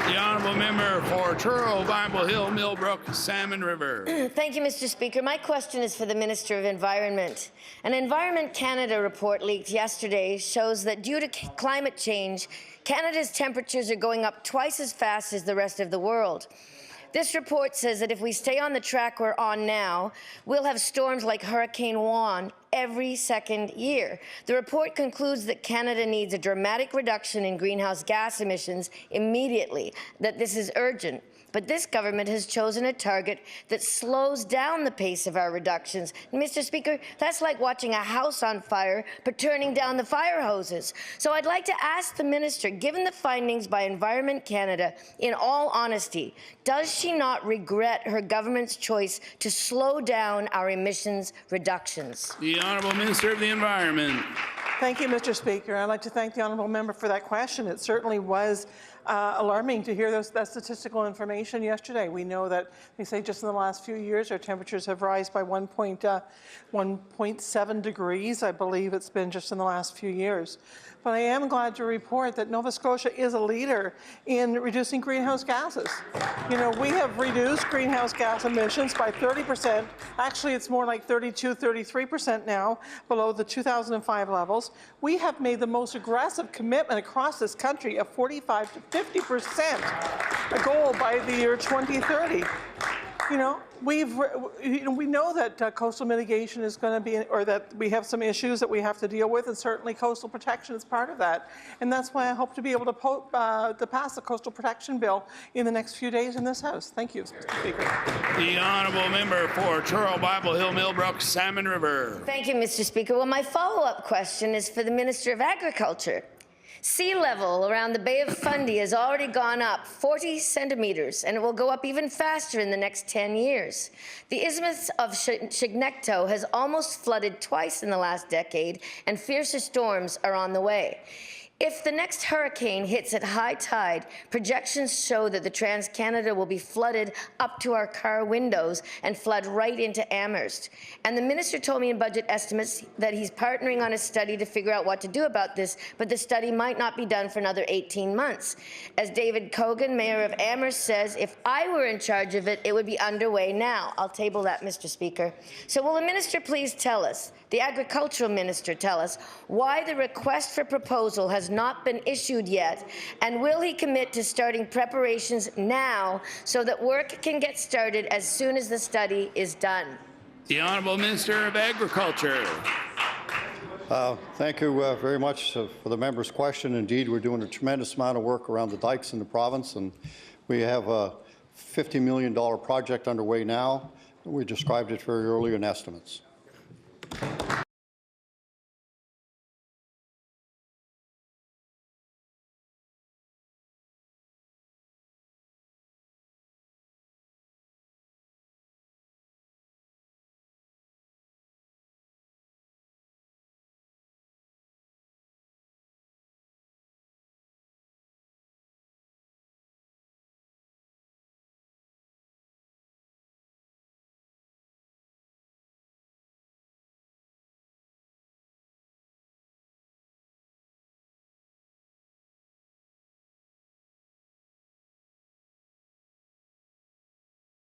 The honourable member for Truro, Bible Hill, Millbrook, Salmon River. Thank you, Mr. Speaker. My question is for the Minister of Environment. An Environment Canada report leaked yesterday shows that due to climate change, Canada's temperatures are going up twice as fast as the rest of the world. This report says that if we stay on the track we're on now, we'll have storms like Hurricane Juan every second year. The report concludes that Canada needs a dramatic reduction in greenhouse gas emissions immediately, that this is urgent. But this government has chosen a target that slows down the pace of our reductions. And Mr. Speaker, that's like watching a house on fire but turning down the fire hoses. So I'd like to ask the minister, given the findings by Environment Canada, in all honesty, does she not regret her government's choice to slow down our emissions reductions? The Honourable Minister of the Environment. Thank you, Mr. Speaker. I'd like to thank the honourable member for that question. It certainly was alarming to hear that statistical information yesterday. We know that they say just in the last few years our temperatures have risen by 1.7 degrees. I believe it's been just in the last few years. But I am glad to report that Nova Scotia is a leader in reducing greenhouse gases. You know, we have reduced greenhouse gas emissions by 30%. Actually, it's more like 32, 33% now, below the 2005 levels. We have made the most aggressive commitment across this country of 45 to 50%, a goal by the year 2030. You know, we know that coastal mitigation is going to be, or that we have some issues that we have to deal with, and certainly coastal protection is part of that. And that's why I hope to be able to pass the coastal protection bill in the next few days in this House. Thank you, Mr. Speaker. The honourable member for Truro, Bible Hill, Millbrook, Salmon River. Thank you, Mr. Speaker. Well, my follow-up question is for the Minister of Agriculture. Sea level around the Bay of Fundy has already gone up 40 centimetres, and it will go up even faster in the next 10 years. The Isthmus of Chignecto has almost flooded twice in the last decade, and fiercer storms are on the way. If the next hurricane hits at high tide, projections show that the Trans-Canada will be flooded up to our car windows and flood right into Amherst. And the minister told me in budget estimates that he's partnering on a study to figure out what to do about this, but the study might not be done for another 18 months. As David Cogan, mayor of Amherst, says, if I were in charge of it, it would be underway now. I'll table that, Mr. Speaker. So will the minister please tell us, the agricultural minister tell us, why the request for proposal has not been issued yet, and will he commit to starting preparations now so that work can get started as soon as the study is done? The Honourable Minister of Agriculture. Thank you very much for the member's question. Indeed, we're doing a tremendous amount of work around the dikes in the province, and we have a $50 million project underway now. We described it very early in estimates.